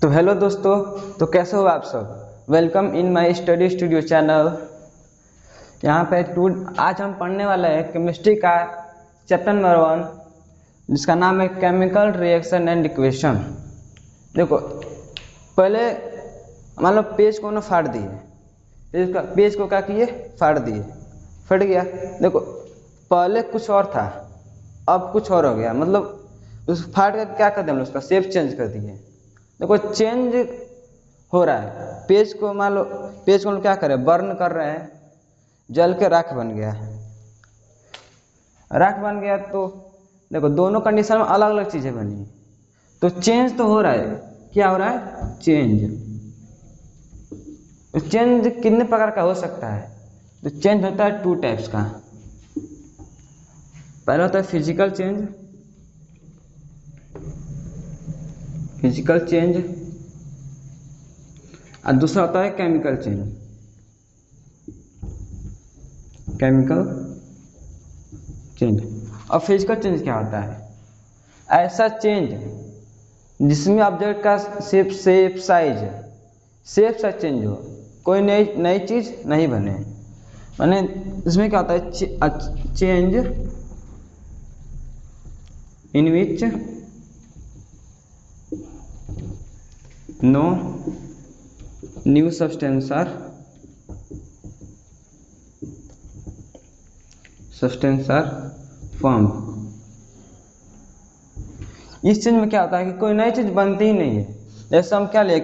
तो हेलो दोस्तों, तो कैसे हो आप सब। Welcome in my study studio channel. यहाँ पे आज हम पढ़ने वाले हैं केमिस्ट्री का चैप्टर नंबर 1, जिसका नाम है केमिकल रिएक्शन एंड इक्वेशन। देखो, पहले मान लो पेज को ना फाड़ दिए, पेज को क्या किए, फाड़ दिए, फट गया। देखो, पहले कुछ और था, अब कुछ और हो गया। मतलब उस फाड़ कर क्या कर दिया, हम लोग उसका शेप चेंज कर दिए। देखो, चेंज हो रहा है। पेज को मान लो, पेज को हम लोग क्या करें, बर्न कर रहे हैं, जल के राख बन गया। राख बन गया तो देखो, दोनों कंडीशन में अलग अलग चीजें बनी, तो चेंज तो हो रहा है। क्या हो रहा है, चेंज। चेंज कितने प्रकार का हो सकता है, तो चेंज होता है 2 टाइप्स का। पहला होता है फिजिकल चेंज, और दूसरा होता है केमिकल चेंज। और फिजिकल चेंज क्या होता है, ऐसा चेंज जिसमें ऑब्जेक्ट का शेप साइज चेंज हो, कोई नई चीज नहीं बने। माने इसमें क्या होता है, change in which no new substance are form. इस चीज में क्या होता है कि कोई नई चीज बनती ही नहीं है। जैसे हम क्या लिए,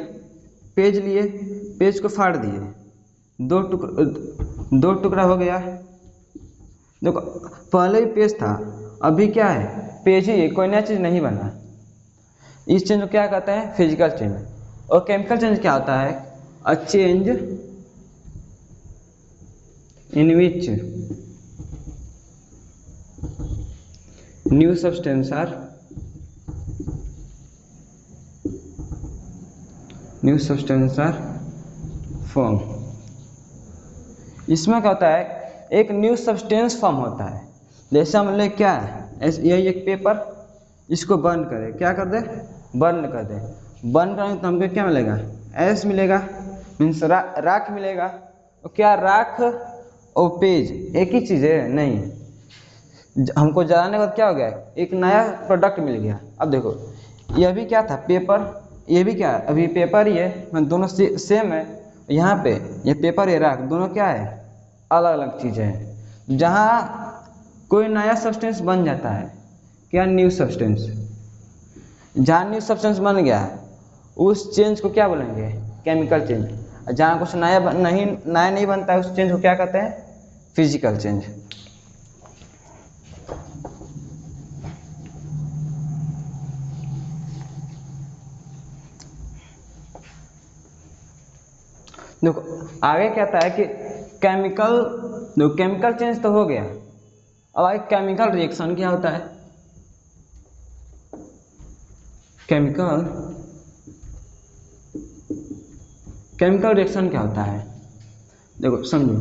पेज लिए, पेज को फाड़ दिए, दो टुकड़ा हो गया। देखो, पहले ही पेज था, अभी क्या है, पेज ही है, कोई नया चीज नहीं बना। इस चेंज को क्या कहते हैं, फिजिकल चेंज। और केमिकल चेंज क्या होता है, a change in which new substance are form. इसमें क्या होता है, एक न्यू सब्सटेंस फॉर्म होता है। जैसे हम ले क्या है, यही एक पेपर, इसको बर्न करें, क्या कर दे, बर्न कर दे। बर्न करेंगे तो हमको क्या मिलेगा, एस मिलेगा, मीन्स राख मिलेगा। और क्या राख और पेज एक ही चीज है, नहीं। हमको जलाने के बाद क्या हो गया, एक नया प्रोडक्ट मिल गया। अब देखो, यह भी क्या था, पेपर, ये भी क्या है, अभी पेपर ही है, दोनों सेम है। यहाँ पे ये पेपर है, राख, दोनों क्या है, अलग अलग चीजें हैं। जहाँ कोई नया सब्सटेंस बन जाता है, क्या, न्यू सब्सटेंस। जहाँ न्यू सब्सटेंस बन गया, उस चेंज को क्या बोलेंगे, केमिकल चेंज। जहाँ कुछ नया नहीं बनता है, उस चेंज को क्या कहते हैं, फिजिकल चेंज। देखो, आगे कहता है कि केमिकल चेंज तो हो गया। अब आगे केमिकल रिएक्शन क्या होता है। केमिकल रिएक्शन क्या होता है, देखो समझो।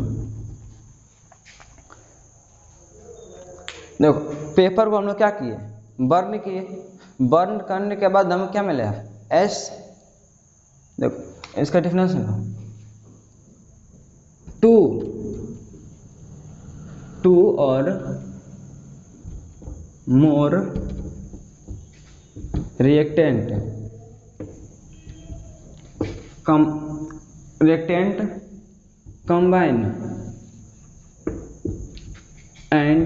देखो, पेपर को हम लोग क्या किए, बर्न किए। बर्न करने के बाद हमें क्या मिला, एस। देखो, इसका डिफरेंस है, two or more reactant combine and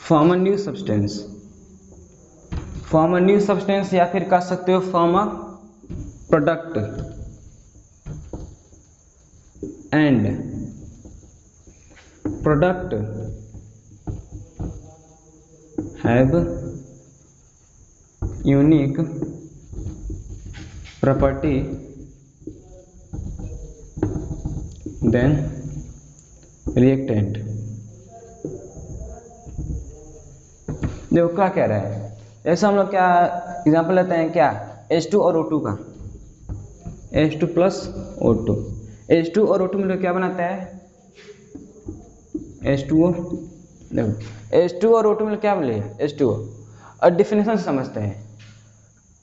form a new substance, या फिर कह सकते हो form a product. And product have unique property than reactant. देखो क्या कह रहा है, ऐसा हम लोग क्या एग्जांपल लेते हैं, क्या, H2 और O2 का, H2 प्लस O2। H2 और O2 मिलकर क्या बनाता है, H2O। देखो, H2 और O2 मिलकर क्या मिले, H2O। और डिफिनेशन से समझते हैं।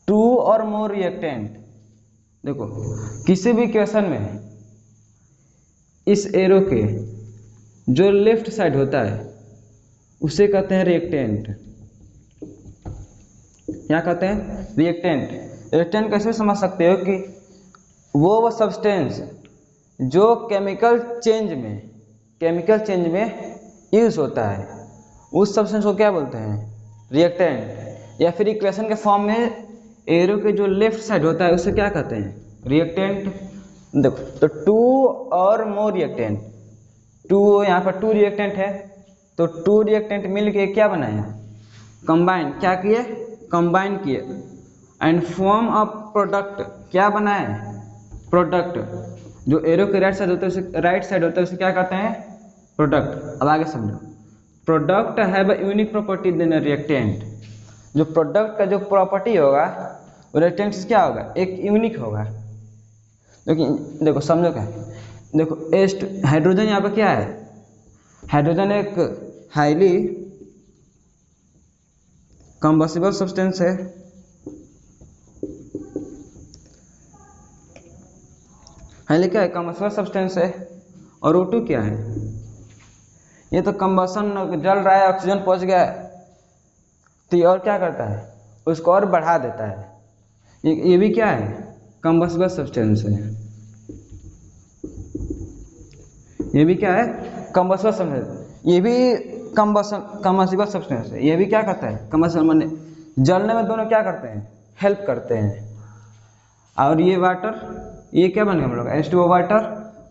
टू और मोर रिएक्टेंट, देखो किसी भी क्वेश्चन में इस एरो के जो लेफ्ट साइड होता है उसे कहते हैं रिएक्टेंट। क्या कहते हैं? रिएक्टेंट। रिएक्टेंट कैसे समझ सकते हो कि वो सब्सटेंस जो केमिकल चेंज में यूज होता है, उस सब्सटेंस को क्या बोलते हैं? रिएक्टेंट। या फिर इक्वेशन के फॉर्म में एरो के जो लेफ्ट साइड होता है उसे क्या कहते हैं? रिएक्टेंट। देखो तो to or more reactant, to यहाँ पर टू रिएक्टेंट है तो टू रिएक्टेंट मिलके क्या बनाया? कंबाइन। क्या किए? कंबाइन किए एंड फॉर्म ऑफ प्रोडक्ट। क्या बनाए? प्रोडक्ट। जो एरो के राइट साइड होता है उसे क्या कहते हैं? प्रोडक्ट। अब आगे समझो। Product have a unique property than reactant. जो प्रोडक्ट का जो प्रॉपर्टी होगा वो रिएक्टेंट से क्या होगा? एक यूनिक होगा। देखो समझो क्या है। देखो हाइड्रोजन यहाँ पर क्या है? हाइड्रोजन एक हाईली कंबस्टिबल सब्सटेंस है। हाईली क्या है? कंबस्टिबल सब्सटेंस है। और O2 क्या है? ये तो कंबसन जल रहा है, ऑक्सीजन पहुंच गया है तो ये और क्या करता है? उसको और बढ़ा देता है। ये भी क्या है? कंबस्टिबल सब्सटेंस है। ये भी क्या है? Combustible substance. ये भी कंबस्टिबल सब्सटेंस है। ये भी क्या करता है? कंबस्टिबल माने जलने में दोनों क्या करते हैं? हेल्प करते हैं। और ये वाटर, ये क्या बनेगा हम लोग? H2O water.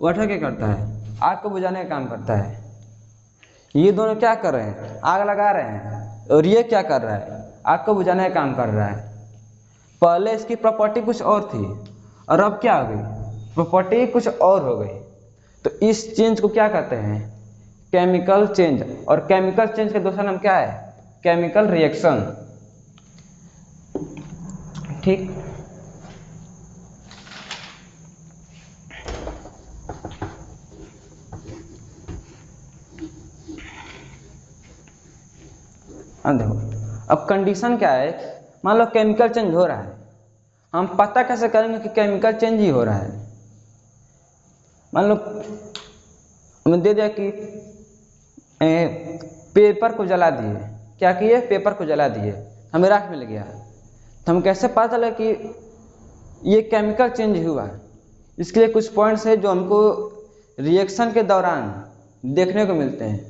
वाटर क्या करता है? आग को बुझाने का काम करता है। ये दोनों क्या कर रहे हैं? आग लगा रहे हैं। और ये क्या कर रहा है? आग को बुझाने का काम कर रहा है। पहले इसकी प्रॉपर्टी कुछ और थी और अब क्या हो गई? प्रॉपर्टी कुछ और हो गई। तो इस चेंज को क्या कहते हैं? Chemical change. और केमिकल चेंज का दूसरा नाम क्या है? Chemical reaction. ठीक। देखो अब कंडीशन क्या है? मान लो केमिकल चेंज हो रहा है, हम पता कैसे करेंगे कि केमिकल चेंज ही हो रहा है? मान लो हमें दे दिया कि पेपर को जला दिए। क्या किए? पेपर को जला दिए, हमें राख मिल गया। तो हम कैसे पता चला कि ये केमिकल चेंज हुआ? इसके लिए कुछ पॉइंट्स है जो हमको रिएक्शन के दौरान देखने को मिलते हैं,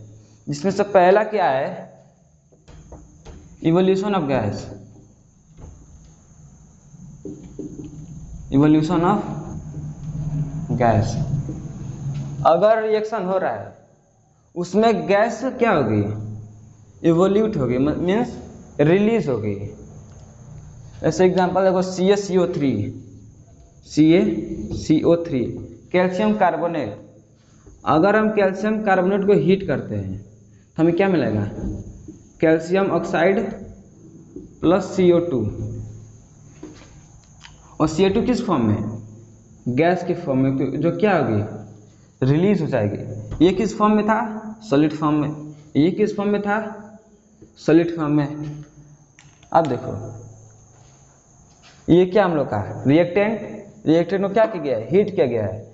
जिसमें से पहला क्या है? Evolution of gas. Evolution of gas. अगर रिएक्शन हो रहा है उसमें गैस क्या होगी? इवोल्यूट होगी, मीन्स रिलीज होगी। ऐसे एग्जांपल देखो CaCO3, CaCO3 कैल्शियम कार्बोनेट। अगर हम कैल्शियम कार्बोनेट को हीट करते हैं तो हमें क्या मिलेगा? Calcium oxide plus CO2। और CO2 किस फॉर्म में? गैस के फॉर्म में, जो क्या होगी? रिलीज हो जाएगी। ये किस फॉर्म में था? सॉलिड फॉर्म में। ये किस फॉर्म में था? सॉलिड फॉर्म में। अब देखो ये क्या हम लोग का रिएक्टेंट। रिएक्टेंट को क्या किया गया है? हीट किया गया है।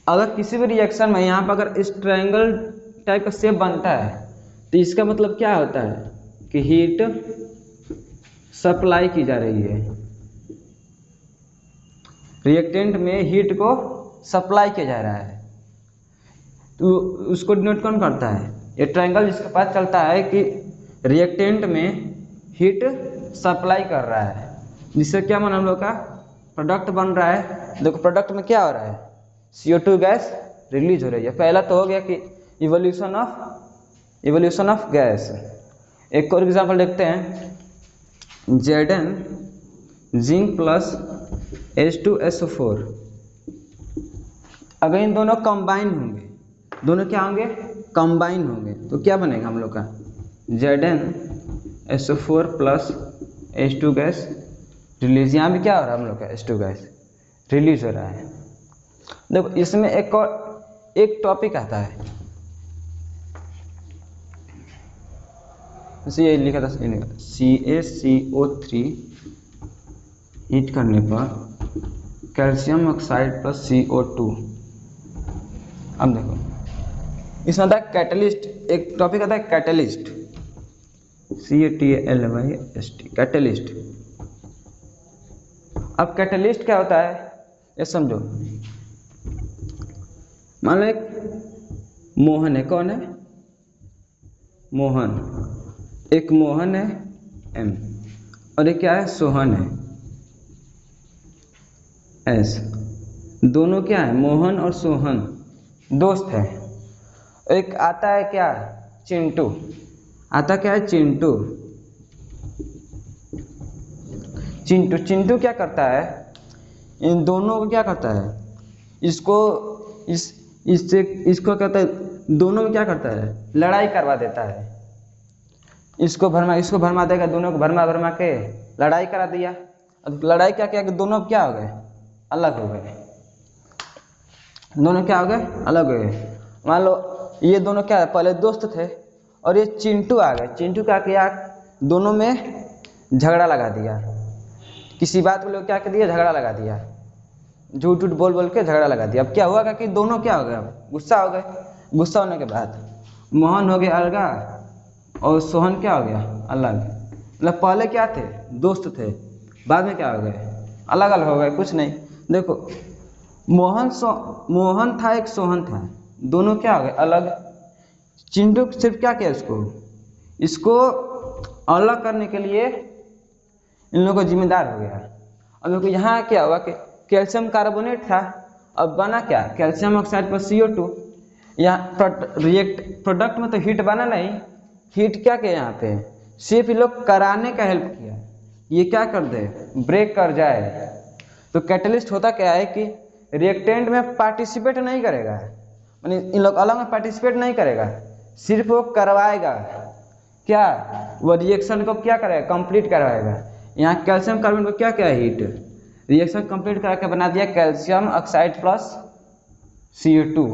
अगर किसी भी रिएक्शन में यहाँ पर अगर इस ट्रायंगल टाइप का शेप बनता है तो इसका मतलब क्या होता है? कि हीट सप्लाई की जा रही है। रिएक्टेंट में हीट को सप्लाई किया जा रहा है। तो उसको डिनोट कौन करता है? ये ट्रायंगल, जिसके पास चलता है कि रिएक्टेंट में हीट सप्लाई कर रहा है, जिससे क्या मन हम लोग का प्रोडक्ट बन रहा है। देखो प्रोडक्ट में क्या हो रहा है? CO2 गैस रिलीज हो रही है। पहला तो हो गया कि इवोल्यूशन ऑफ गैस। एक और एग्जांपल देखते हैं। Zn zinc plus H2SO4। अगर इन दोनों कंबाइन होंगे, दोनों क्या होंगे? कंबाइन होंगे, तो क्या बनेगा हम लोग का? ZnSO4 plus H2 gas release. यहाँ भी क्या हो रहा है हम लोग का? H2 गैस रिलीज हो रहा है। देखो इसमें एक टॉपिक आता है, जैसे ये लिखा था CaCO3 हीट करने पर कैल्शियम ऑक्साइड प्लस CO2। अब देखो इसमें आता है कैटलिस्ट, एक टॉपिक आता है कैटलिस्ट, CATLYST कैटलिस्ट। अब कैटलिस्ट क्या होता है ये समझो। मान लो एक मोहन है, कौन है? मोहन। एक मोहन है M और एक क्या है? सोहन है S। दोनों क्या है? मोहन और सोहन दोस्त है। एक आता है क्या? चिंटू। आता क्या है? चिंटू। चिंटू चिंटू क्या करता है? इन दोनों को क्या करता है? इसको कहता है, दोनों में क्या करता है? लड़ाई करवा देता है। इसको भरमा देगा, दोनों को भरमा के लड़ाई करा दिया। अब लड़ाई क्या किया कि दोनों क्या हो गए? अलग हो गए। दोनों क्या हो गए? अलग हो गए। मान लो ये दोनों क्या है? पहले दोस्त थे और ये चिंटू आ गए। चिंटू क्या किया? दोनों में झगड़ा लगा दिया। किसी बात को लोग क्या कर दिया? झगड़ा लगा दिया। झूठ बोल के झगड़ा लगा दिया। अब क्या हुआ कि दोनों क्या हो गए? गुस्सा हो गए। गुस्सा होने के बाद मोहन हो गया अलग और सोहन क्या हो गया? अलग। मतलब पहले क्या थे? दोस्त थे, बाद में क्या हो गए? अलग अलग हो गए। कुछ नहीं, देखो मोहन था, एक सोहन था, दोनों क्या हो गए? अलग। चिंटू सिर्फ क्या किया? इसको अलग करने के लिए इन लोगों को जिम्मेदार हो गया। अब देखो यहाँ क्या हुआ कि कैल्शियम कार्बोनेट था, अब बना क्या? Calcium oxide plus CO2। यहाँ प्रोडक्ट में तो हीट बना नहीं। हीट क्या किया यहाँ पे? सिर्फ ये लोग कराने का हेल्प किया। ये क्या कर दे? ब्रेक कर जाए। तो कैटलिस्ट होता क्या है कि रिएक्टेंट में पार्टिसिपेट नहीं करेगा, यानी इन लोग अलग में पार्टिसिपेट नहीं करेगा, सिर्फ वो करवाएगा। क्या? वो रिएक्शन को क्या करेगा? कंप्लीट करवाएगा। यहाँ कैल्शियम कार्बोनेट को क्या क्या हीट रिएक्शन कंप्लीट करके बना दिया कैल्शियम ऑक्साइड प्लस CO2।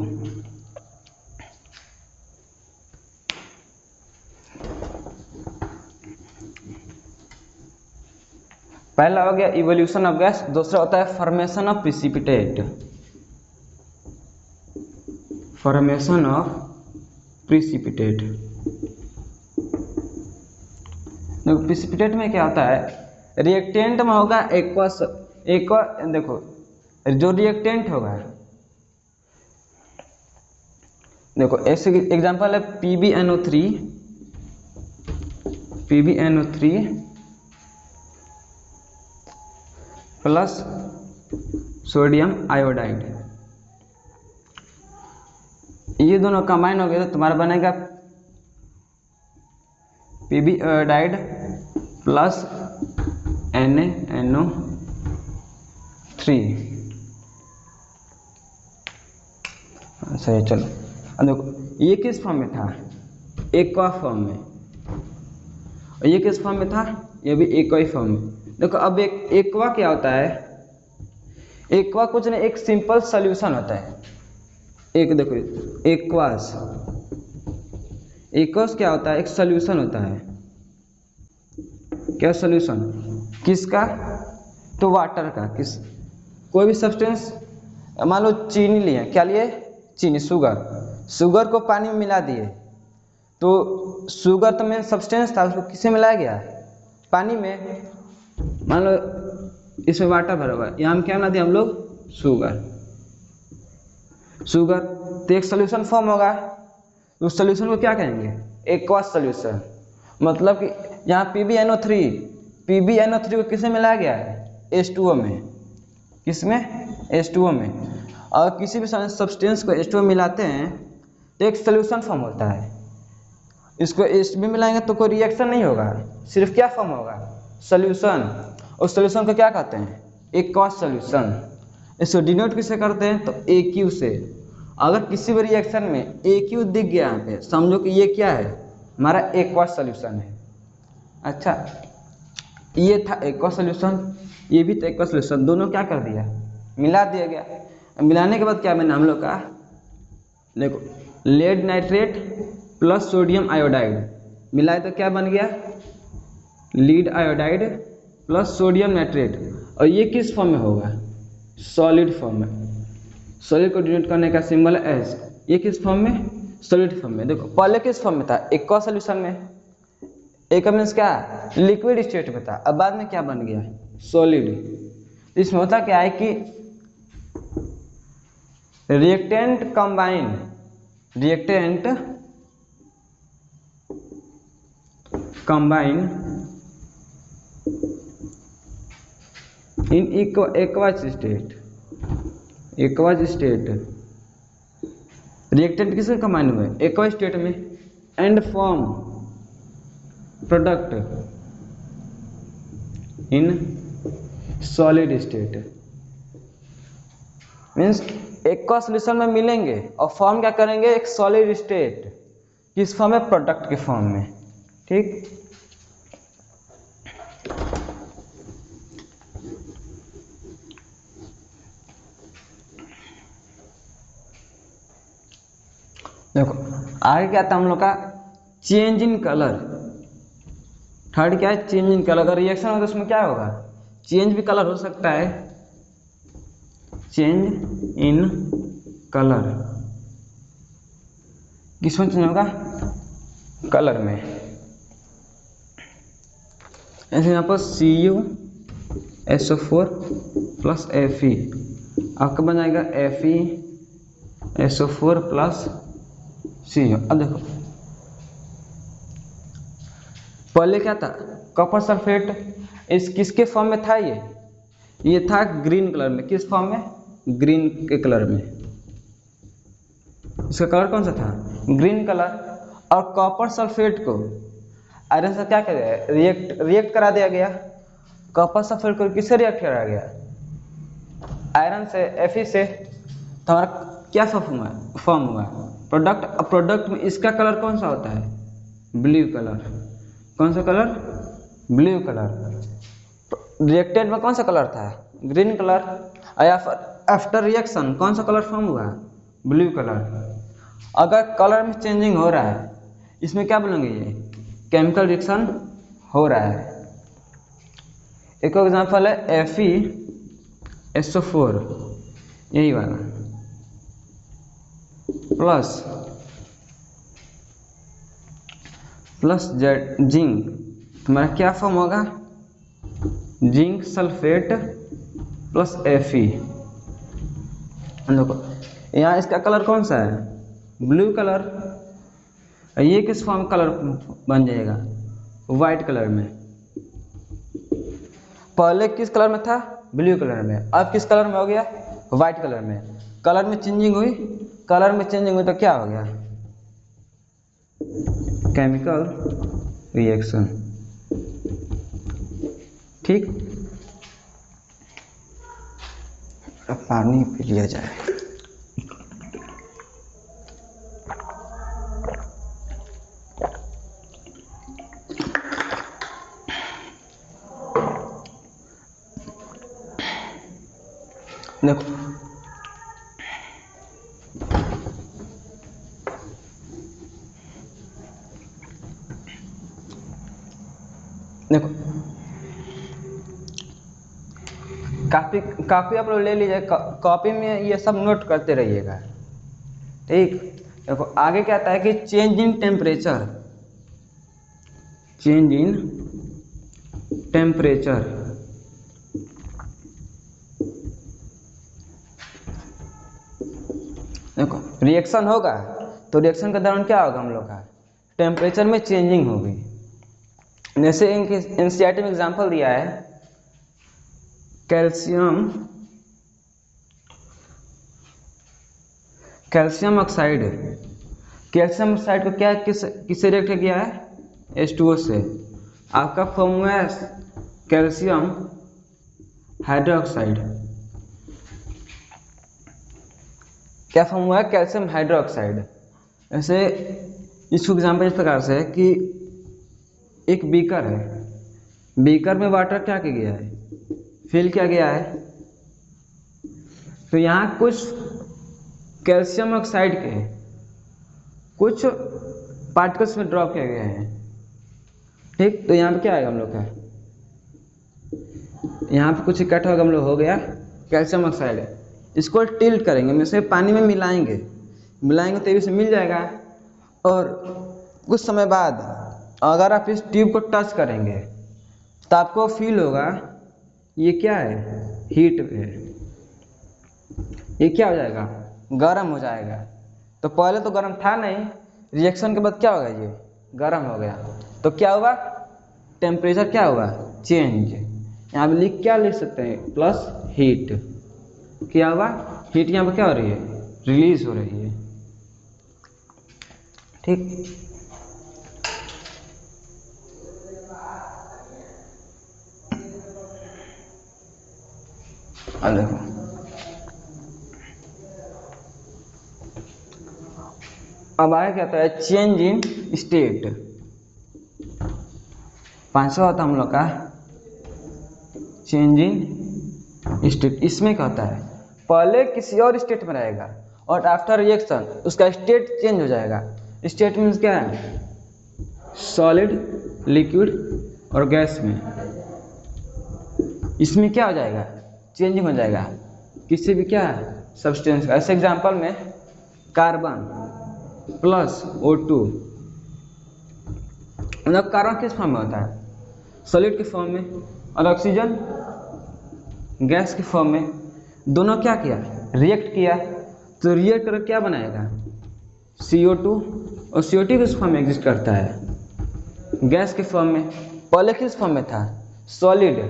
पहला हो गया इवोल्यूशन ऑफ गैस, दूसरा होता है formation of precipitate. Formation of precipitate. देखो प्रिसिपिटेट में क्या होता है? रिएक्टेंट में होगा देखो जो रिएक्टेंट होगा, देखो ऐसे एग्जांपल है PbNO3 प्लस सोडियम आयोडाइड। ये दोनों कंबाइन हो गए तो तुम्हारा बनेगा Pb आयोडाइड प्लस NaNO3। सही, चलो अब देखो ये किस फॉर्म में था? एक्वा फॉर्म में। और ये किस फॉर्म में था? ये भी एक्वा ही फॉर्म में। देखो अब एक एक्वा क्या होता है? एक्वा कुछ नहीं, एक सिंपल सॉल्यूशन होता है। एक देखो एक्वास क्या होता है? एक सॉल्यूशन होता है। क्या सॉल्यूशन? किसका? तो वाटर का। किस? कोई भी सब्सटेंस, मान लो चीनी लिए, क्या लिए? चीनी, शुगर को पानी में मिला दिए, तो शुगर तो में सब्सटेंस था, उसको किसे मिलाया गया? पानी में। मान लो इसमें वाटर भरा हुआ है, यहाँ हम क्या मिला दिया हम लोग? शुगर तो एक सोल्यूशन फॉर्म होगा। उस सोल्यूशन को क्या कहेंगे? Aqueous solution. मतलब कि यहाँ PbNO3 को किसमें मिलाया गया है? H2O में। किसमें? H2O में। और किसी भी सब्सटेंस को H2O मिलाते हैं तो एक सोल्यूशन फॉर्म होता है। इसको H में मिलाएंगे तो कोई रिएक्शन नहीं होगा, सिर्फ क्या फॉर्म होगा? सोल्यूशन। उस सोल्यूशन को क्या कहते हैं? Aqueous solution. इसको डिनोट किससे करते हैं? तो AQ से। अगर किसी भी रिएक्शन में AQ दिख गया यहाँ पे, समझो कि ये क्या है? हमारा एक्वस सोल्यूशन है। अच्छा, ये था एक्वस सोल्यूशन, ये भी तो एक्वस सोल्यूशन, दोनों क्या कर दिया? मिला दिया गया। मिलाने के बाद क्या बना हम लोग का? देखो lead nitrate plus sodium iodide, मिलाए तो क्या बन गया, lead iodide plus sodium nitrate. और ये किस फॉर्म में होगा, सॉलिड फॉर्म में। सॉलिड को डिनोट करने का सिंबल है एस। ये किस फॉर्म में, सॉलिड फॉर्म में। देखो पहले किस फॉर्म में था, एक्वा सॉल्यूशन में, एक मीन्स क्या, लिक्विड स्टेट में था। अब बाद में क्या बन गया, सॉलिड। इसमें होता क्या है कि reactant combine in aqueous state. Reactant किसमें कंबाइन हुए, एक्वा स्टेट में, and form product in solid state. Means aqua solution में मिलेंगे और फॉर्म क्या करेंगे, एक सॉलिड स्टेट, किस फॉर्म में, प्रोडक्ट के फॉर्म में। ठीक, देखो आगे क्या था हम लोग का, चेंज इन कलर। थर्ड क्या है, चेंज इन कलर। अगर रिएक्शन हो तो उसमें क्या होगा, चेंज भी कलर हो सकता है, चेंज इन कलर। किसमें चेंज होगा, कलर में। ऐसे यहाँ पर CuSO4 प्लस Fe, आपका बन जाएगा FeSO4 प्लस CO। अब देखो पहले क्या था, कॉपर सल्फेट, इस किसके फॉर्म में था, ये था ग्रीन कलर में। किस फॉर्म में, ग्रीन के कलर में। इसका कलर कौन सा था, ग्रीन कलर। और कॉपर सल्फेट को आयरन से क्या कर रिएक्ट करा दिया गया। कॉपर सल्फेट को किससे रिएक्ट करा गया, आयरन से, Fe से। तो हमारा क्या फॉर्म हुआ, प्रोडक्ट। अब प्रोडक्ट में इसका कलर कौन सा होता है, ब्लू कलर। कौन सा कलर, ब्लू कलर। रिएक्टेंट में कौन सा कलर था, ग्रीन कलर। आफ्टर रिएक्शन कौन सा कलर फॉर्म हुआ, ब्लू कलर। अगर कलर में चेंजिंग हो रहा है, इसमें क्या बोलेंगे, ये केमिकल रिएक्शन हो रहा है। एक एग्जांपल है FeSO4, यही वाला, प्लस जिंक। तुम्हारा क्या फॉर्म होगा, जिंक सल्फेट प्लस Fe। देखो यहाँ इसका कलर कौन सा है, ब्लू कलर। ये किस फॉर्म कलर बन जाएगा, वाइट कलर में। पहले किस कलर में था, ब्लू कलर में। अब किस कलर में हो गया, वाइट कलर में। कलर में चेंजिंग हुई, तो क्या हो गया, केमिकल रिएक्शन। ठीक, अब पानी पी लिया जाए। देखो देखो कापी आप लोग ले लीजिए, कॉपी में ये सब नोट करते रहिएगा। ठीक, देखो आगे क्या आता है कि चेंज इन टेम्परेचर। देखो रिएक्शन होगा तो रिएक्शन के दौरान क्या होगा, हम लोग का टेम्परेचर में चेंजिंग होगी। जैसे इनके एनसीईआरटी में एग्जांपल दिया है, कैल्शियम ऑक्साइड को क्या किससे रिएक्ट किया है, H2O से। आपका फॉर्म हुआ है कैल्शियम हाइड्रोक्साइड। क्या फॉर्म हुआ है, कैल्शियम हाइड्रोक्साइड। ऐसे इसको एग्जाम्पल इस प्रकार से है कि एक बीकर है, बीकर में वाटर क्या किया गया है, फिल किया गया है। तो यहाँ कुछ कैल्शियम ऑक्साइड के कुछ पार्टिकल्स में ड्रॉप किए गए हैं। ठीक। तो यहाँ पे क्या आएगा हम लोग का, यहाँ पे कुछ इकट्ठा होगा हम लोग, हो गया कैल्शियम ऑक्साइड। इसको टिल्ट करेंगे, में से पानी में मिलाएंगे तो ये से मिल जाएगा। और कुछ समय बाद अगर आप इस ट्यूब को टच करेंगे तो आपको फील होगा ये क्या है, हीट है, ये क्या हो जाएगा, गर्म हो जाएगा। तो पहले तो गर्म था नहीं, रिएक्शन के बाद क्या होगा, ये गर्म हो गया। तो क्या हुआ, टेम्परेचर क्या हुआ, चेंज। यहाँ पे क्या लिख सकते हैं, प्लस हीट। क्या हुआ, हीट यहाँ पर क्या हो रही है, रिलीज हो रही है। ठीक। अब देखो, अब आया क्या है, चेंज इन स्टेट। 500 होता हम लोग का चेंज इन स्टेट। इसमें क्या होता है, पहले किसी और स्टेट में रहेगा और आफ्टर रिएक्शन उसका स्टेट चेंज हो जाएगा। स्टेट मीन्स क्या है, सॉलिड, लिक्विड और गैस में। इसमें क्या हो जाएगा, चेंजिंग हो जाएगा किसी भी क्या सब्सटेंस का। ऐसे एग्जांपल में कार्बन प्लस O2, मतलब कार्बन किस फॉर्म में होता है, सॉलिड के फॉर्म में, और ऑक्सीजन गैस के फॉर्म में। दोनों क्या किया, रिएक्ट किया। तो रिएक्ट कर क्या बनाएगा, CO2, और CO2 किस फॉर्म में एग्जिस्ट करता है, गैस के फॉर्म में। पहले किस फॉर्म में था, सॉलिड,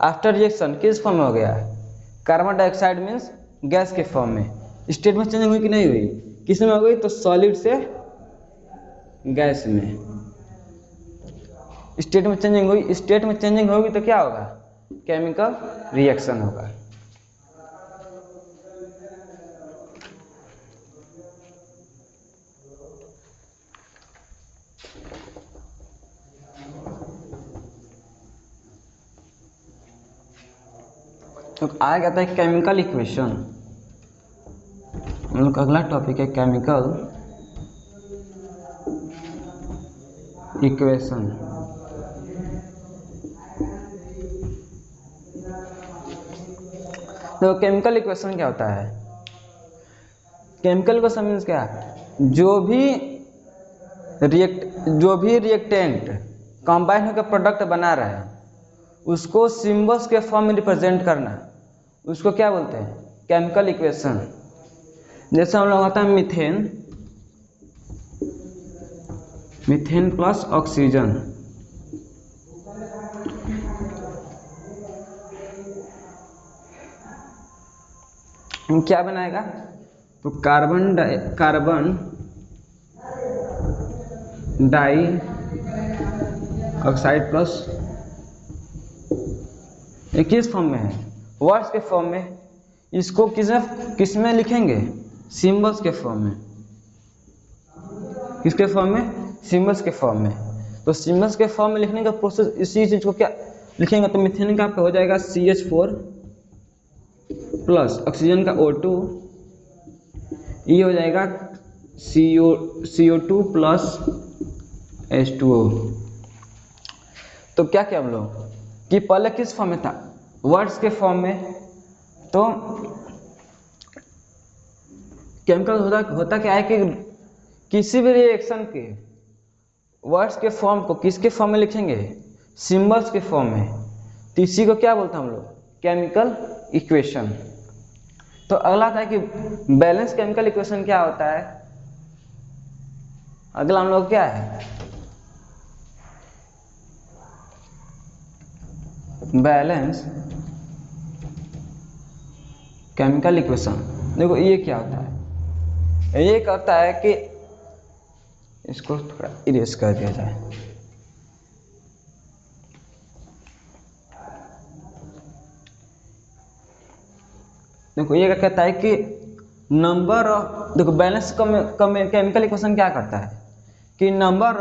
आफ्टर रिएक्शन किस फॉर्म में हो गया, कार्बन डाइऑक्साइड मीन्स गैस के फॉर्म में। स्टेट में चेंजिंग हुई कि नहीं हुई, किस में हो गई, तो सॉलिड से गैस में। स्टेट में चेंजिंग हुई, स्टेट में चेंजिंग होगी तो क्या होगा, केमिकल रिएक्शन होगा। तो आया कहता है केमिकल इक्वेशन। हम लोग का अगला टॉपिक है केमिकल इक्वेशन। तो केमिकल इक्वेशन क्या होता है, केमिकल इक्वेशन मीन्स क्या, जो भी रिएक्टेंट कंबाइन होकर प्रोडक्ट बना रहे हैं उसको सिंबल्स के फॉर्म में रिप्रेजेंट करना, उसको क्या बोलते हैं, केमिकल इक्वेशन। जैसे हम लोग होता है मीथेन प्लस ऑक्सीजन, क्या बनाएगा, तो कार्बन डाई ऑक्साइड प्लस, ये किस फॉर्म में है, वर्ड्स के फॉर्म में। इसको किस में लिखेंगे, सिंबल्स के फॉर्म में। किसके फॉर्म में, सिंबल्स के फॉर्म में। तो सिंबल्स के फॉर्म में लिखने का प्रोसेस, इसी चीज को क्या लिखेंगे, तो मीथेन का हो जाएगा CH4 प्लस ऑक्सीजन का O2, ये हो जाएगा CO2 प्लस H2O। तो क्या हम लोग कि पहले किस फॉर्म में था, वर्ड्स के फॉर्म में। तो केमिकल होता क्या है कि किसी भी रिएक्शन के वर्ड्स के फॉर्म को किसके फॉर्म में लिखेंगे, सिंबल्स के फॉर्म में। तो इसी को क्या बोलते हैं हम लोग, केमिकल इक्वेशन। तो अगला आता है कि बैलेंस केमिकल इक्वेशन क्या होता है। अगला हम लोग क्या है, बैलेंस केमिकल इक्वेशन। देखो ये क्या होता है, ये कहता है कि इसको थोड़ा इरेज कर दिया जाए। देखो ये क्या कहता है कि नंबर ऑफ, देखो बैलेंस केमिकल इक्वेशन क्या करता है कि number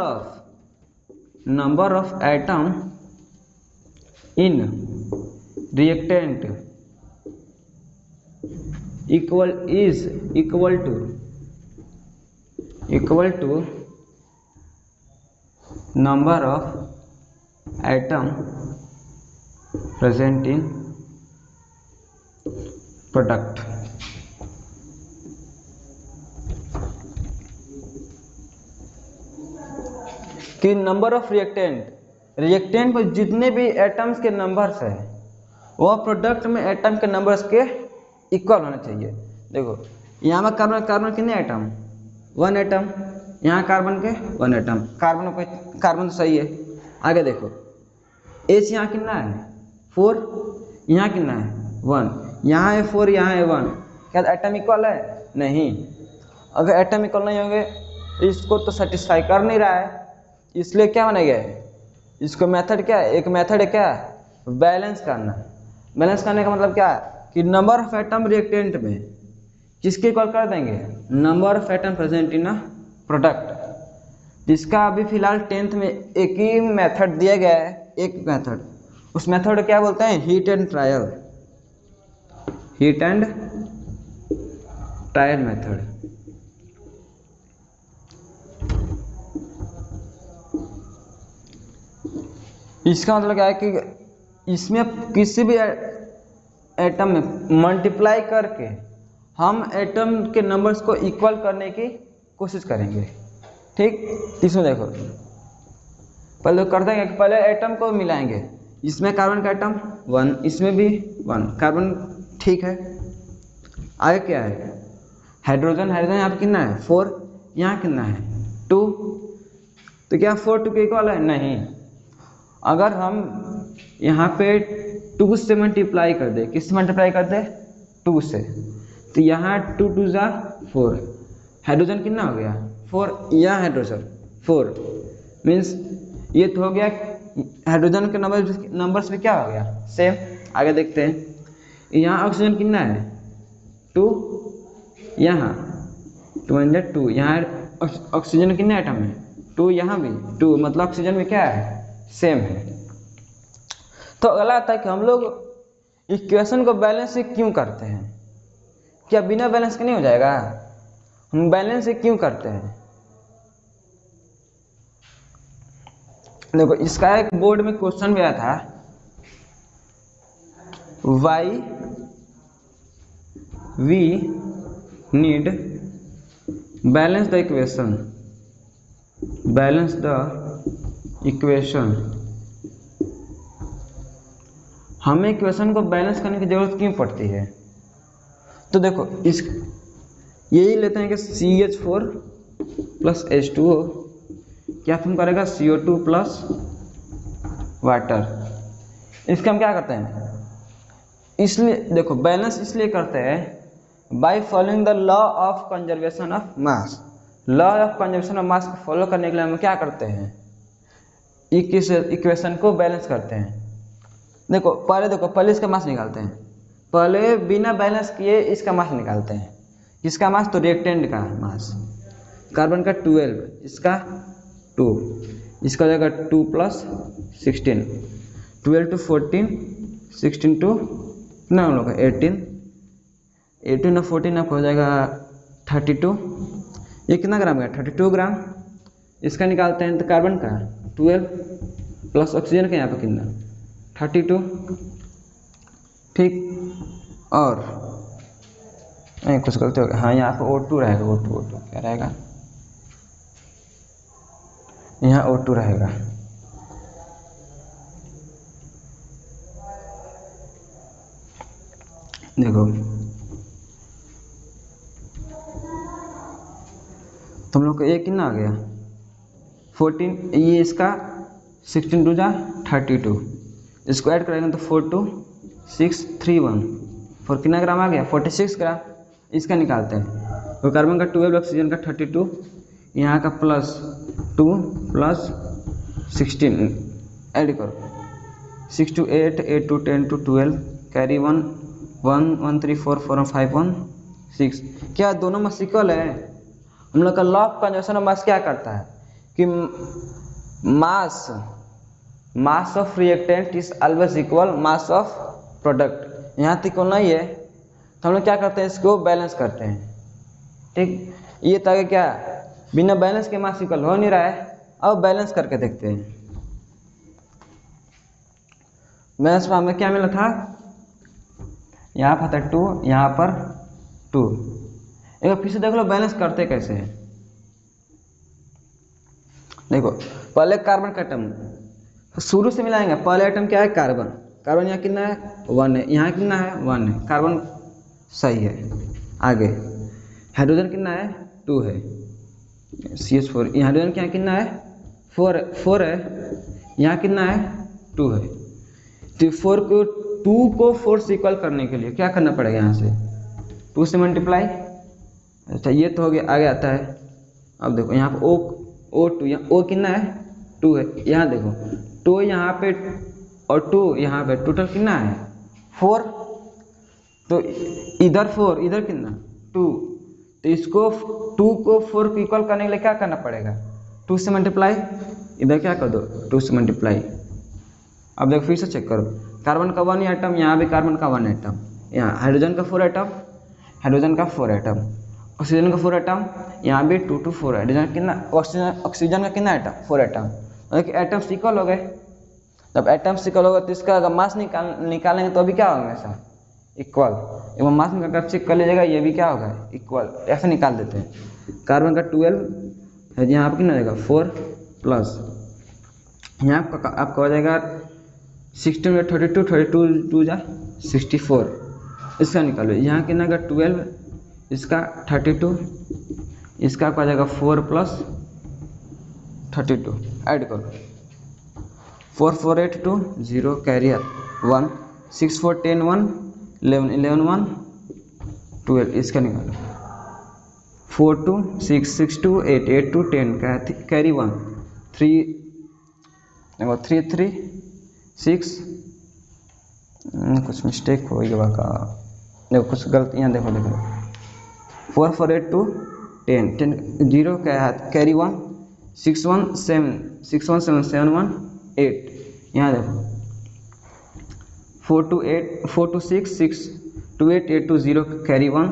of atom in reactant equal to number of atom present in product. कि नंबर ऑफ रिएक्टेंट में जितने भी एटम्स के नंबर्स है वह प्रोडक्ट में एटम के नंबर्स के इक्वल होना चाहिए। देखो यहाँ में कार्बन कितने एटम, 1 एटम, यहाँ कार्बन के 1 एटम, कार्बन तो सही है। आगे देखो H यहाँ कितना है 4, यहाँ कितना है 1, यहाँ है 4, यहाँ है 1, क्या एटम इक्वल है? नहीं। अगर एटम इक्वल नहीं होंगे इसको तो सेटिस्फाई कर नहीं रहा है, इसलिए क्या बनेगा इसको मेथड क्या है, एक मेथड है क्या, बैलेंस करना। बैलेंस करने का मतलब क्या है कि नंबर ऑफ एटम रिएक्टेंट में किसके इक्वल कर देंगे, number of atom present in a product. जिसका अभी फिलहाल 10th में एक ही मेथड दिया गया है, एक मेथड, उस मेथड को क्या बोलते हैं, हीट एंड ट्रायल मेथड। इसका मतलब क्या है कि इसमें किसी भी एटम में मल्टीप्लाई करके हम एटम के नंबर्स को इक्वल करने की कोशिश करेंगे। ठीक, इसमें देखो पहले कर देंगे कि पहले एटम को मिलाएंगे, इसमें कार्बन का एटम 1, इसमें भी 1 कार्बन, ठीक है। आगे क्या है, हाइड्रोजन यहाँ पे कितना है 4, यहाँ कितना है 2, तो क्या 4 2 के इक्वल है? नहीं। अगर हम यहाँ पे 2 से मल्टीप्लाई कर दे, किससे मल्टीप्लाई कर दे 2 से, तो यहाँ 2 2 जा 4, हाइड्रोजन कितना हो गया 4, यहाँ हाइड्रोजन 4, मीन्स ये तो हो गया हाइड्रोजन के नंबर्स में क्या हो गया सेम। आगे देखते हैं, यहाँ ऑक्सीजन कितना है 2, यहाँ 2 यहाँ ऑक्सीजन कितने आइटम है 2, यहाँ भी 2, मतलब ऑक्सीजन में क्या है सेम है। तो अगला आता है कि हम लोग इक्वेशन को बैलेंस से क्यों करते हैं, क्या बिना बैलेंस के नहीं हो जाएगा, हम बैलेंस से क्यों करते हैं। देखो इसका एक बोर्ड में क्वेश्चन भी आया था, why we need balance the equation, हमें इक्वेशन को बैलेंस करने की जरूरत क्यों पड़ती है। तो देखो इस यही लेते हैं कि CH4 प्लस H2O क्या फॉर्म करेगा CO2 प्लस वाटर। इसका हम क्या करते हैं, इसलिए देखो बैलेंस इसलिए करते हैं by following the law of conservation of mass. Law of conservation of मास को फॉलो करने के लिए हम क्या करते हैं, इक्वेशन को बैलेंस करते हैं। देखो पहले इसका मास निकालते हैं, पहले बिना बैलेंस किए इसका मास निकालते हैं। किसका मास, तो रिएक्टेंट का मास, कार्बन का 12, इसका 2, इसका हो जाएगा 2 प्लस 16, 12 to 14, 16 to कितना हम लोग 18, 18 और 14 आपको हो जाएगा 32, ये कितना ग्राम है 32 ग्राम। इसका निकालते हैं तो कार्बन का 12 प्लस ऑक्सीजन का यहाँ पर कितना 32, ठीक। और नहीं कुछ गलती हो गया, हाँ यहाँ पे O2 रहेगा, O2 क्या रहेगा, यहाँ O2 रहेगा। देखो तुम लोग को ये कितना आ गया 14, ये इसका 16 2 जा 32, इसको ऐड करेंगे तो 4 2 6 3 1 4 कितना ग्राम आ गया 46 ग्राम। इसका निकालते हैं तो कार्बन का 12, ऑक्सीजन का 32, यहाँ का प्लस 2 प्लस 16 ऐड करो, 6 to 8, 8 to 10 to 12, कैरी 1 1 1 3 4 4 5 1 6। क्या दोनों मास इक्वल है। हम लोग का लॉ ऑफ कंजर्वेशन ऑफ मास क्या करता है कि mass of reactant is always equal mass of product. यहाँ तक इक्वल नहीं है तो हम लोग क्या करते हैं, इसको बैलेंस करते हैं, ठीक। ये ताकि क्या बिना बैलेंस के मास इक्वल हो नहीं रहा है, अब बैलेंस करके देखते हैं। बैलेंस फॉर्म में क्या मिला था, यहाँ पर था 2, यहाँ पर 2। एक बार फिर से देख लो बैलेंस करते कैसे हैं। देखो पहले कार्बन का एटम शुरू से मिलाएंगे। पहले एटम क्या है, कार्बन। कार्बन यहाँ कितना है, 1 है। यहाँ कितना है, 1 है। कार्बन सही है। आगे हाइड्रोजन कितना है, 2 है। CH4। यहाँ हाइड्रोजन क्या कितना है, 4 है। यहाँ कितना है, 2 है। तो 2 को 4 से इक्वल करने के लिए क्या करना पड़ेगा, यहाँ से 2 से मल्टीप्लाई। अच्छा ये तो हो गया। आगे आता है, अब देखो यहाँ पर O2, यहाँ O कितना है, 2 है। यहाँ देखो 2 यहाँ पे और 2 यहाँ पे, टोटल कितना है, 4। तो इधर 4, इधर कितना, 2। तो इसको 2 को 4 को इक्वल करने के लिए क्या करना पड़ेगा, 2 से मल्टीप्लाई। इधर क्या कर दो, 2 से मल्टीप्लाई। अब देखो फिर से चेक करो, कार्बन का 1 एटम, यहाँ भी कार्बन का 1 एटम, यहाँ हाइड्रोजन का 4 एटम, हाइड्रोजन का 4 एटम, ऑक्सीजन का 4 एटम, यहाँ भी 2 2 4 हाइड्रोजन कितना, ऑक्सीजन का कितना एटम, 4 एटम। मतलब कि एटम्स इक्वल हो गए। जब एटम्स इक्वल होगा तो इसका अगर मास निकालेंगे तो अभी क्या होगा, हमेशा इक्वल। एक बार मास निकाल कर चेक कर लीजिएगा, ये भी क्या होगा, इक्वल। ऐसे निकाल देते हैं। कार्बन का 12 है, यहाँ पर कितना रहेगा, 4 प्लस यहाँ आपका हो जाएगा 16 में 32, 32 2 जा 64। इसका निकालो, यहाँ कितना का 12, इसका 32, इसका आपका आ जाएगा 4 प्लस 32। ऐड करो, 4 4 8 2 0 कैरियर 1 6 4 10 1 11 11 1 12। इसका निकालो, 4 2 6 6 2 8 8 2 10 कैरी 1 3 देखो 3 3 6 कुछ मिस्टेक हो गया का, देखो कुछ गलत यहाँ देखो 4 4 8 2 10 10 0 कैरी 1 6 1 7 6 1 7 7 1 8। यहाँ देखो 4 2 8 4 2 6 6 2 8 8 2 0 कैरी 1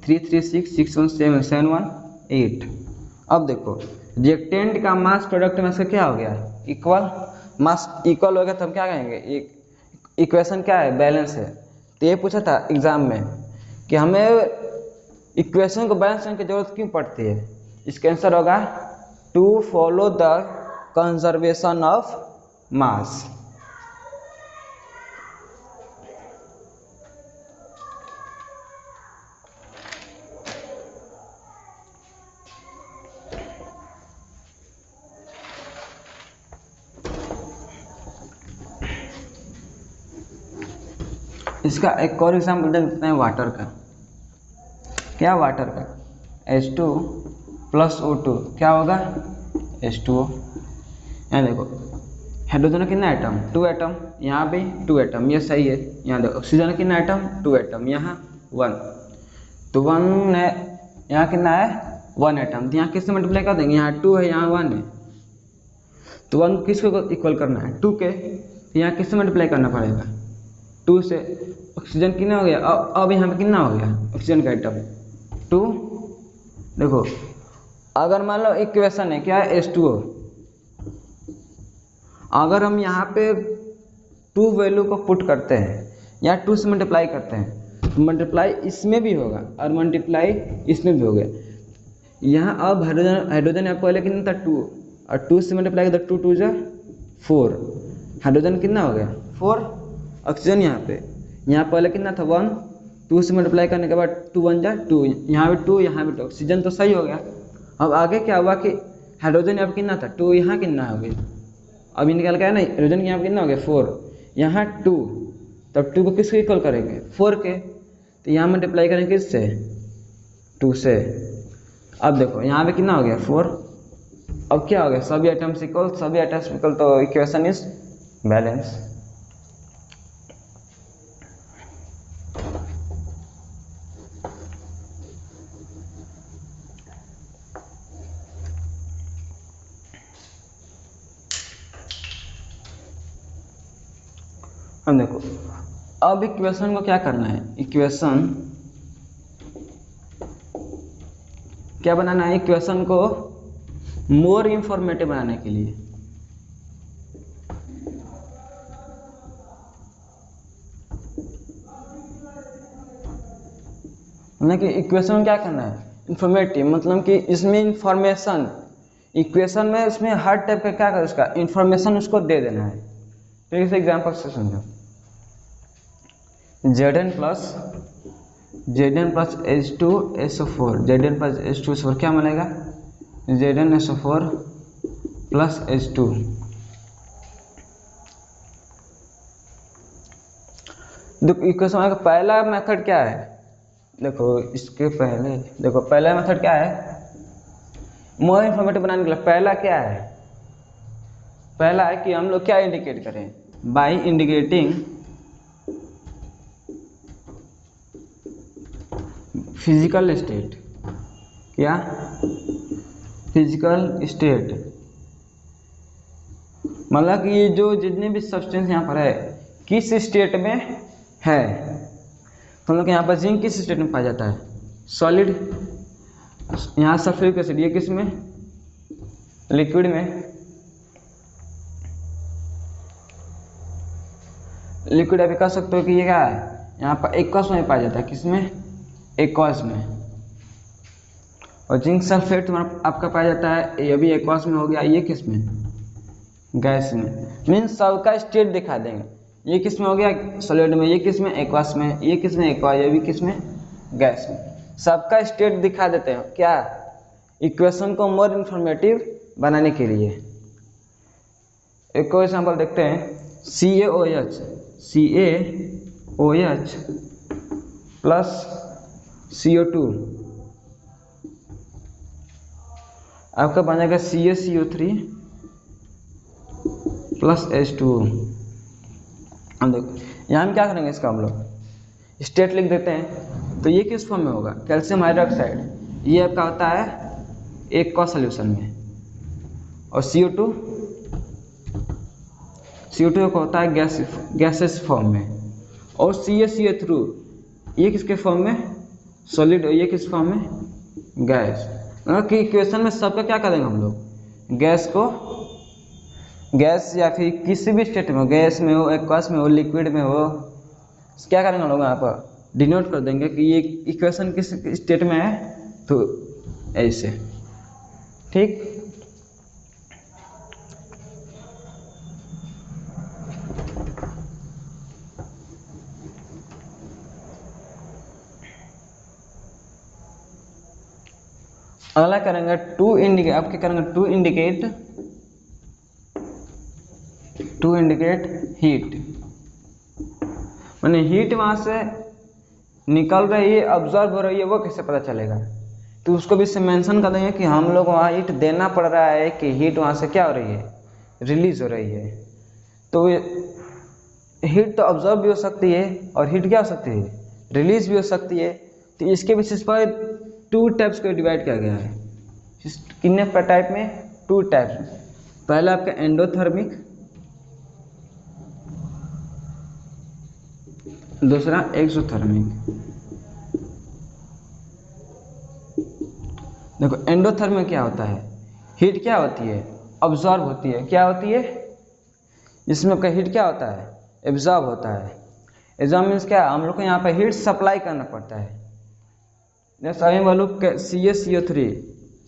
3 3 6 6 1 7 7 1 8। अब देखो रिएक्टेंट का मास प्रोडक्ट में से क्या हो गया, इक्वल। मास इक्वल हो गया तो हम क्या कहेंगे, इक्वेशन क्या है, बैलेंस है। तो ये पूछा था एग्जाम में कि हमें इक्वेशन को बैलेंस करने की जरूरत क्यों पड़ती है। इसका आंसर होगा to follow the conservation of mass. इसका एक और एग्जाम्पल देख सकते हैं वाटर का। क्या वाटर का, H2 प्लस O2 क्या होगा, H2O। यहाँ देखो हाइड्रोजन कितना एटम, 2 एटम, यहाँ भी 2 एटम, ये सही है। यहाँ देखो ऑक्सीजन कितना एटम, 2 एटम, यहाँ 1, तो 1 है। यहाँ कितना है, 1 एटम, तो यहाँ किससे मल्टीप्लाई कर देंगे, यहाँ 2 है, यहाँ 1 है, तो 1 किसको इक्वल करना है, 2 के। तो यहाँ किससे मल्टीप्लाई करना पड़ेगा, 2 से। ऑक्सीजन कितना हो गया, अब यहाँ पे कितना हो गया ऑक्सीजन का एटम, 2। देखो अगर मान लो इक्वेशन है क्या है, H2O। अगर हम यहाँ पे 2 वैल्यू को पुट करते हैं या 2 से मल्टीप्लाई करते हैं, तो मल्टीप्लाई इसमें भी होगा और मल्टीप्लाई इसमें भी होगा। यहाँ अब हाइड्रोजन यहाँ पहले कितना था, 2, और 2 से मल्टीप्लाई किया 2 2 जा 4। हाइड्रोजन कितना हो गया, 4। ऑक्सीजन यहाँ पहले कितना था, 1, 2 से मल्टीप्लाई करने के बाद 2 1 जा 2, यहाँ भी 2, यहाँ भी 2, ऑक्सीजन तो सही हो गया। अब आगे क्या हुआ कि हाइड्रोजन यहाँ पर कितना था, 2, यहाँ कितना हो गया, अभी निकल गया नहीं, हाइड्रोजन यहाँ पर कितना हो गया, 4, यहाँ 2, तब 2 को किसको इक्वल करेंगे, 4 के। तो यहाँ मल्टीप्लाई करेंगे किससे, 2 से। अब देखो यहाँ पे कितना हो गया, 4। अब क्या हो गया, सभी आइटम्स इक्वल, सभी आइटम्स इक्वल, तो इक्वेशन इज बैलेंस। अब देखो अब इक्वेशन को क्या करना है, इक्वेशन क्या बनाना है, इक्वेशन को मोर इंफॉर्मेटिव बनाने के लिए मतलब कि इक्वेशन में क्या करना है, इंफॉर्मेटिव, मतलब कि इसमें इंफॉर्मेशन, इक्वेशन में इसमें हर टाइप का क्या कर उसका इंफॉर्मेशन उसको दे देना है। तो इस एग्जाम्पल से समझो, Zn plus H2SO4, Zn plus H2SO4 क्या मिलेगा, ZnSO4 प्लस H2। देखो इक्वेशन का पहला मेथड क्या है, देखो इसके पहले देखो पहला मेथड क्या है, मोर इन्फॉर्मेटिव बनाने के लिए पहला क्या है, पहला है कि हम लोग क्या इंडिकेट करें, बाय इंडिकेटिंग फिजिकल स्टेट, क्या फिजिकल स्टेट, मतलब कि ये जो जितने भी सब्सटेंस यहाँ पर है किस स्टेट में है, तो हम लोग यहाँ पर जिंक किस स्टेट में पाया जाता है, सॉलिड, यहाँ सल्फ्यूरिक एसिड ये किस में, लिक्विड में, लिक्विड अभी कह सकते हो कि ये क्या है, यहाँ पर एक्वस में पाया जाता है, किसमें, एक्वस में। और जिंक सल्फेट आपका पाया जाता है, ये भी एक्वस में हो गया, ये किस में, गैस में। मीन्स सबका स्टेट दिखा देंगे, ये किस में हो गया, सॉलिड में, ये किस में, एक्वस में, ये किस में, एक्वा, ये भी किस में, गैस में। सबका स्टेट दिखा देते हैं क्या, इक्वेशन को मोर इन्फॉर्मेटिव बनाने के लिए। एक और एग्जाम्पल देखते हैं, CaOH प्लस CO2 आपका बनेगा CaCO3 प्लस H2। हम देखो यहाँ हम क्या करेंगे, इसका हम लोग स्टेट लिख देते हैं। तो ये किस फॉर्म में होगा, कैल्शियम हाइड्रोक्साइड, ये आपका होता है एक का सोल्यूशन में, और CO2 का होता है गैसेस फॉर्म में, और CaCO3 ये किसके फॉर्म में, सॉलिड, और ये किस फॉर्म में, गैस। मतलब कि इक्वेशन में सबका क्या करेंगे हम लोग, गैस को, गैस या फिर किसी भी स्टेट में हो, गैस में हो, एक्वस में हो, लिक्विड में हो, क्या करेंगे हम लोग यहाँ पर डिनोट कर देंगे कि ये इक्वेशन किस स्टेट में है, तो ऐसे, ठीक। अगला करेंगे टू इंडिकेट, आप क्या करेंगे, टू इंडिकेट हीट, माने हीट वहां से निकल रही है, ऑब्जर्व हो रही है, वो कैसे पता चलेगा, तो उसको भी से मेंशन कर देंगे कि हम लोग वहाँ हीट देना पड़ रहा है कि हीट वहाँ से क्या हो रही है, रिलीज हो रही है। तो हीट तो ऑब्जर्व भी हो सकती है और हीट क्या हो सकती है, रिलीज भी हो सकती है। तो इसके बेसिस पर टू टाइप्स को डिवाइड किया गया है, कितने टाइप में, टू टाइप्स। पहला आपका एंडोथर्मिक, दूसरा एक्सोथर्मिक। देखो एंडोथर्मिक क्या होता है, हीट क्या होती है, ऑब्जॉर्ब होती है, क्या होती है, इसमें आपका हीट क्या होता है, एब्जॉर्ब होता है। एब्जॉर्ब मीन्स क्या, हम लोग को यहाँ पर हीट सप्लाई करना पड़ता है। जैसे अभी मान लो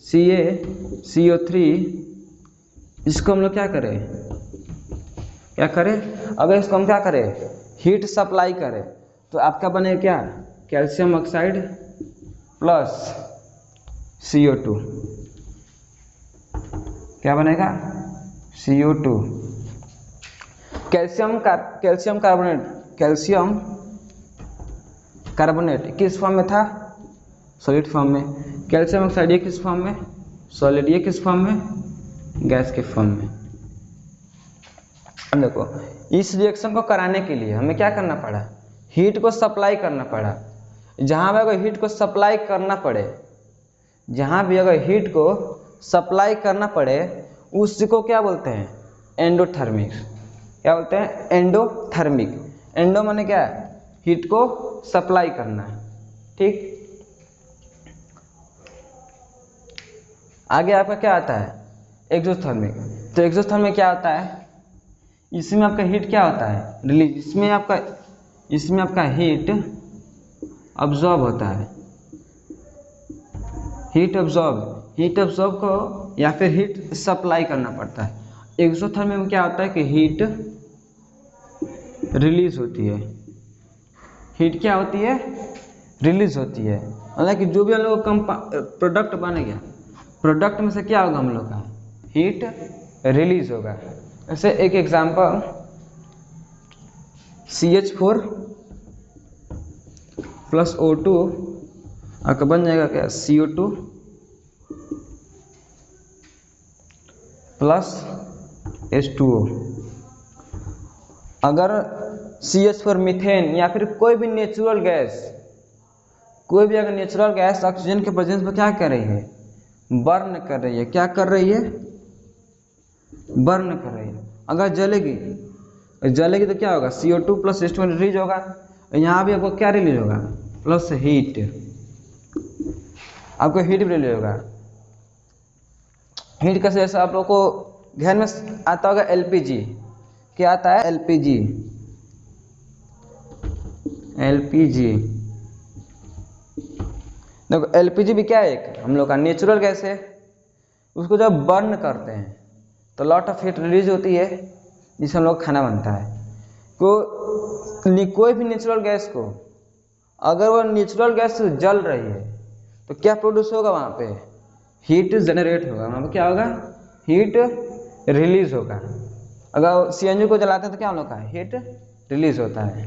CaCO3 इसको हम लोग क्या करें, अगर इसको हम क्या करें, हीट सप्लाई करें, तो आपका बनेगा क्या, कैल्शियम ऑक्साइड प्लस CO2, क्या बनेगा, CO2। कैल्शियम कार्बोनेट किस फॉर्म में था, सॉलिड फॉर्म में। कैल्शियम ऑक्साइड ये किस फॉर्म में, सॉलिड, ये किस फॉर्म में, गैस के फॉर्म में। अब देखो इस रिएक्शन को कराने के लिए हमें क्या करना पड़ा, हीट को सप्लाई करना पड़ा। जहाँ भी अगर हीट को सप्लाई करना पड़े, जहाँ भी अगर हीट को सप्लाई करना पड़े, उसको क्या बोलते हैं, एंडोथर्मिक। क्या बोलते हैं, एंडोथर्मिक। एंडो माने क्या है, हीट को सप्लाई करना है, ठीक। आगे आपका क्या आता है, एक्सोथर्मिक। तो एक्सोथर्मिक क्या होता है, इसमें आपका हीट क्या होता है, रिलीज। इसमें आपका हीट अब्जॉर्ब होता है, हीट ऑब्जॉर्ब को या फिर हीट सप्लाई करना पड़ता है। एक्सोथर्मी में क्या होता है कि हीट रिलीज होती है, हीट क्या होती है, रिलीज होती है। मतलब कि जो भी हम लोग प्रोडक्ट बनेगा, प्रोडक्ट में से क्या होगा हम लोग का, हीट रिलीज होगा। जैसे एक एग्जांपल CH4 प्लस O2 आपका बन जाएगा क्या, CO2 प्लस H2O। अगर CH4 मीथेन या फिर कोई भी नेचुरल गैस, कोई भी अगर नेचुरल गैस ऑक्सीजन के प्रेजेंस में क्या कर रही है, बर्न कर रही है, क्या कर रही है, बर्न कर रही है। अगर जलेगी तो क्या होगा, CO2 प्लस H2O रिलीज होगा। यहाँ भी आपको क्या रिलीज होगा, प्लस हीट, आपको हीट भी रिलीज होगा। हीट कैसे, जैसे आप लोग को ध्यान में आता होगा LPG, क्या आता है, LPG। देखो LPG भी क्या है, एक हम लोग का नेचुरल गैस है। उसको जब बर्न करते हैं तो लॉट ऑफ हीट रिलीज होती है, जिससे हम लोग खाना बनता है। कोई भी नेचुरल गैस को, अगर वो नेचुरल गैस जल रही है तो क्या प्रोड्यूस होगा, वहाँ पे हीट जनरेट होगा, वहाँ पे क्या होगा, हीट रिलीज होगा। अगर CNG को जलाते हैं तो क्या हम लोग का हीट रिलीज होता है।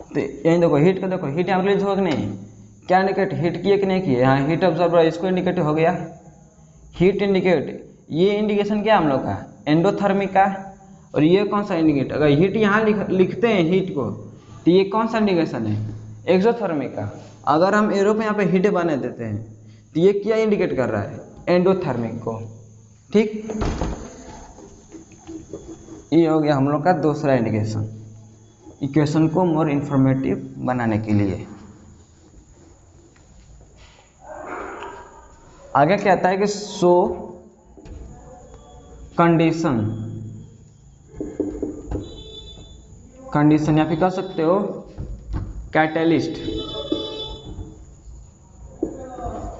तो यही देखो हीट को, देखो हीट यहाँ रिलीज होगा कि नहीं, क्या इंडिकेट, हीट की है कि नहीं की है, यहाँ हीट ऑब्जर्वर इसको इंडिकेट हो गया, हीट इंडिकेट। ये इंडिकेशन क्या हम लोग का, एंडोथर्मिक का। और ये कौन सा इंडिकेट, अगर हीट यहाँ लिखते हैं हीट को, तो ये कौन सा इंडिकेशन है, एक्सोथर्मिक का। अगर हम एरो पे यहाँ पे हीट बना देते हैं तो ये क्या इंडिकेट कर रहा है, एंडोथर्मिक को। ठीक, ये हो गया हम लोग का दूसरा इंडिकेशन, इक्वेशन को मोर इंफॉर्मेटिव बनाने के लिए। आगे क्या आता है कि शो कंडीशन या फिर कह सकते हो कैटलिस्ट।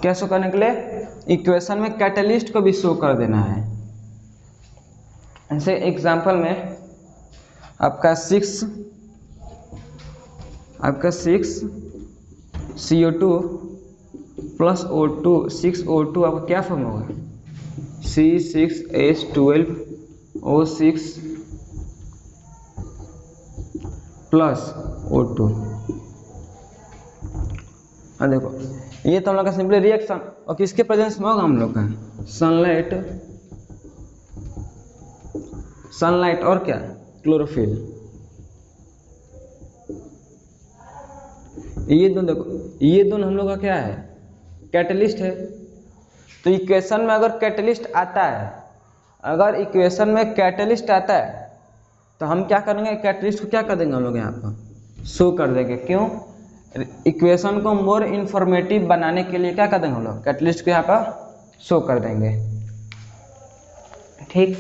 क्या शो करने के लिए, इक्वेशन में कैटलिस्ट को भी शो कर देना है। ऐसे एग्जांपल में आपका 6 CO2 प्लस O2, 6O2 आपका क्या फॉर्म होगा, C6H12O6 प्लस O2। देखो ये तो हम लोग का सिंपली रिएक्शन, और किसके प्रेजेंस में होगा हम लोग का, सनलाइट और क्या, क्लोरोफिल। ये दोनों देखो, ये दोनों हम लोग का क्या है, कैटलिस्ट है। तो इक्वेशन में अगर कैटलिस्ट आता है, अगर इक्वेशन में कैटलिस्ट आता है तो हम क्या करेंगे, कैटलिस्ट को क्या कर देंगे हम लोग यहाँ पर शो कर देंगे। क्यों, इक्वेशन को मोर इंफॉर्मेटिव बनाने के लिए क्या कर देंगे हम लोग, कैटलिस्ट को यहाँ पर शो कर देंगे। ठीक।